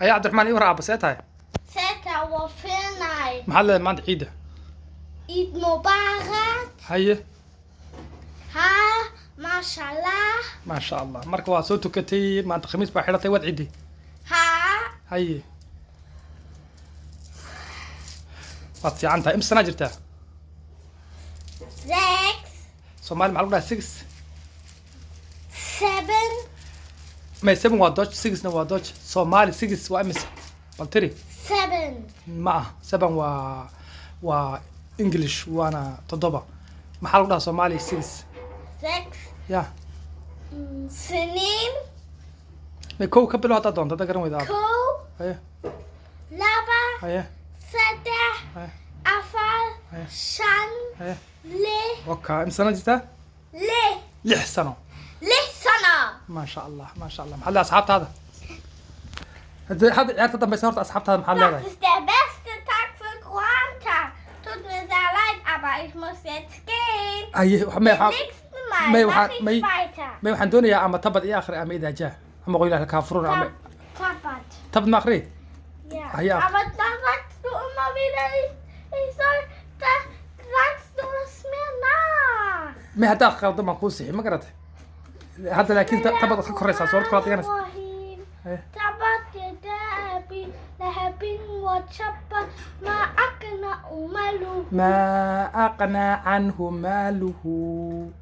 هيا عبد الرحمن يورا بسيتها ستا وفيناي محل ما عند عيده عيد مبارك هيا ها ما شاء الله ما شاء الله marka waa soo tukatay maanta khamiis baa xiratay wad cidi ها هيا waad fiican tahay imsa sana jirtaa 6 Soomaali maxaa lagu dhahaa 6 7 ما 7 waa Dutch 6 na waa Dutch Soomaali 6 waa imisa bal tiri 7 ma 7 waa English waana 7 maxaa lagu dhahaa Soomaali 6 6 ya سنين ma kow ka bilow haddaad doonto hadda garan weydaa كو haye لبا haye سدح haye أفر haye شن haye لي okay imsa sana jirtaa لي 6 sano سنة ما شاء الله ما شاء الله محل أصحابتها هذا عرفت طب صارت أصحابتها محل Das هذا ist der beste Tag für Quanta. Tut mir sehr leid, aber ich muss jetzt gehen. أيه Beim nächsten Mal mache ich weiter. ما يوحنا دنيا أما تبت إيه آخر أما إذا جاء أما قول لها كافرون أما Tappert. تبت ما آخري Ja. Ja. Aber dann sagst du immer wieder, ich soll, da sagst du es mir nach. ما هذا آخر ضمن قوسي ما قرأت هذا لكن تبت خكرسة صورت قرأت جنس إيه تبت يدابي لهبين وشبا ما أقنع ماله ما أقنى عنه ماله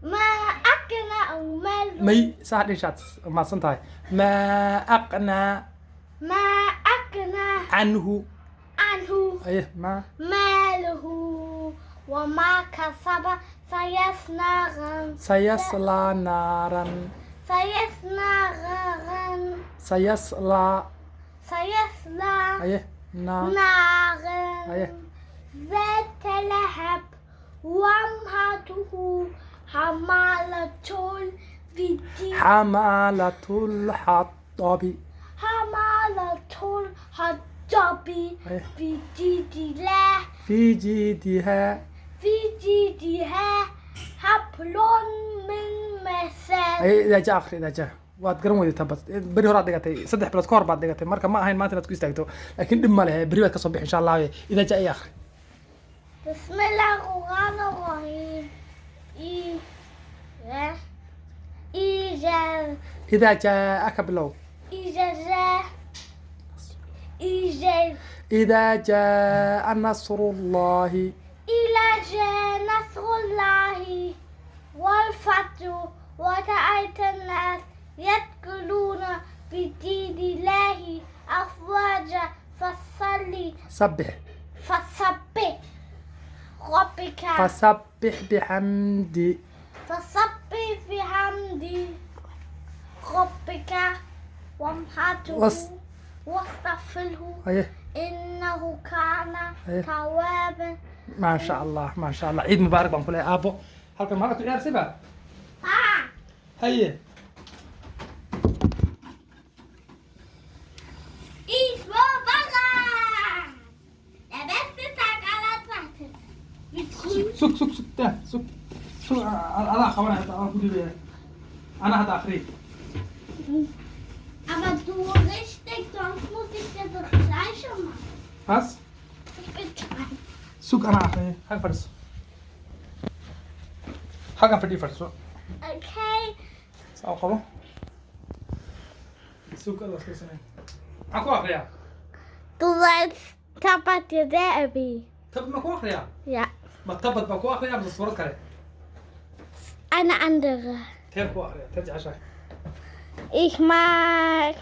ما أقنع ماله مي سهل شات ما صنتهاي ما أقنى ما أقنع عنه عنه أيه ما ماله وما كسب سيصنع سيصلى نارا سيصنع أيه نار نارا أيه ذات لهب وامرأته حمالة الحطب حمالة الحطب حمالة الحطب أيه في جيدها في جيدها حبل من مسد أي إذا جاء آخر إذا جاء waad garan weyday tabad beri hore aad dhigatay 3 bilood ka hor baad dhigatay marka ma ahayn maanta inaad ku istaagto laakiin dhib ma leh beri waad ka soo bixi insha Allah إذا جاء آخر بسم الله الرحمن الرحيم إذا جاءك بلو إذا جاء نصر الله إلى جاء نصر الله والفتح وتأتى الناس يدخلون في دين الله أفواجا سبح فسبح ربك فسبح بحمد فسبح بحمد ربك وامحته واستغفره أيه إنه كان أيه. توابا ما شاء الله ما شاء الله عيد مبارك بنقول يا أبو هلكن ما قلت عيار سبا هيا Ich war bereit! Der beste Tag aller Zeiten. Mit Grün. سك ده سك أنا أخوان أنا كل أنا هذا آخري Aber du richtig, sonst muss ich dir das Gleiche machen. بس Ich bin dran. سك أنا آخري هاي فرس حاجة فدي فرس Okay. سأو خبر سك الله سلسلة أكو آخريا Du sollst tappert dir Derby. تب ما كو آخريا Ja. ما تبت ما كو آخريا بس صورت كره Eine andere. تير كو آخريا ترجع شيء Ich mag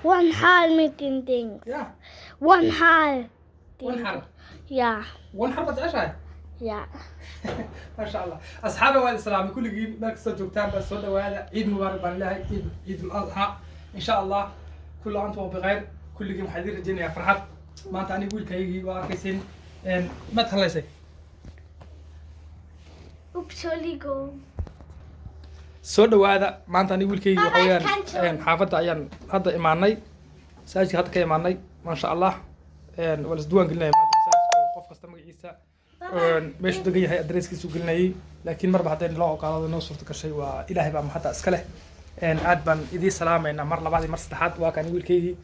One Hall mit den Dings. يا One Hall. ونحر Ja. ونحر بترجع شيء Ja. ما شاء الله أصحابي والسلام كل جيل مركز جوكتان بس هذا وهذا عيد مبارك بالله عيد الأضحى إن شاء الله كل عام وأنتم بخير كل جيل محضر الدنيا فرحت ما أنت أنا أقول كيجي وأكسين ما تخلصي Entschuldigung. soo dhawaada maanta ani wiilkayga Baba, waxa kan joogo. weeyaan xaafadda ayaan hadda imaanay masaajidka hadda ka imaanay maasha Allah waa is duwan gelinay maanta masaajidka qof kasta magaciisa meeshu degan yahay adresskiisu gelinayay laakiin marba haddii loo ogaado noo suurta gashay waa ilaahay baa mahadda iska leh aad baan idii salaamaynaa mar labaad iyo mar saddexaad waa kan wiilkaygii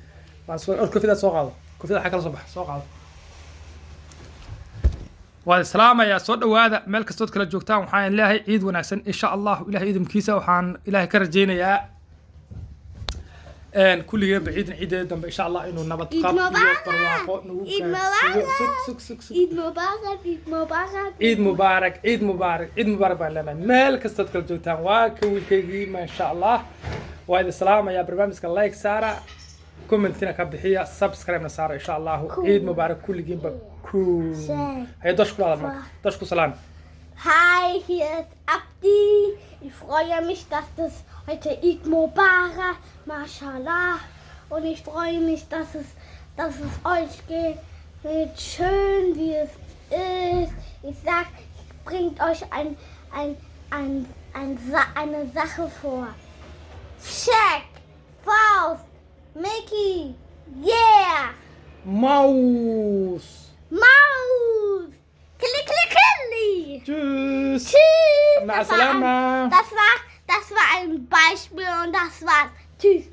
كوفيدا سو قاado كوفيدا waxa kala soo bax soo qaado waa salaamaya soo dhawaada meel kastood kala joogtaan waxaan ilaahay ciid wanaagsan insha Allah ilaahay idinkiisa waxaan ilaahay ka rajeynayaa kulligeen baciidin ciideeda dambe insha Allah inuu nabad qab iyo barwaaqo nagu ciid mubaarak baan leenahay meel kastood kala joogtaan waa ka wiilkaygii ma insha Allah waa idin salaamaya barnaamijka like saara commentina ka bixiya subscribe na saara insha Allah ciid mubaarak kulligeen ba Hey, das Salam. Hi, hier ist Abdi. Ich freue mich, dass das heute Eid Mubarak, Mashallah. Und ich freue mich, dass es euch geht schön, wie es ist. Ich sag, bringt euch eine Sache vor. Check, Faust, Mickey, yeah. Maus. Killi. Tschüss. Das war ein Beispiel und das war's. Tschüss.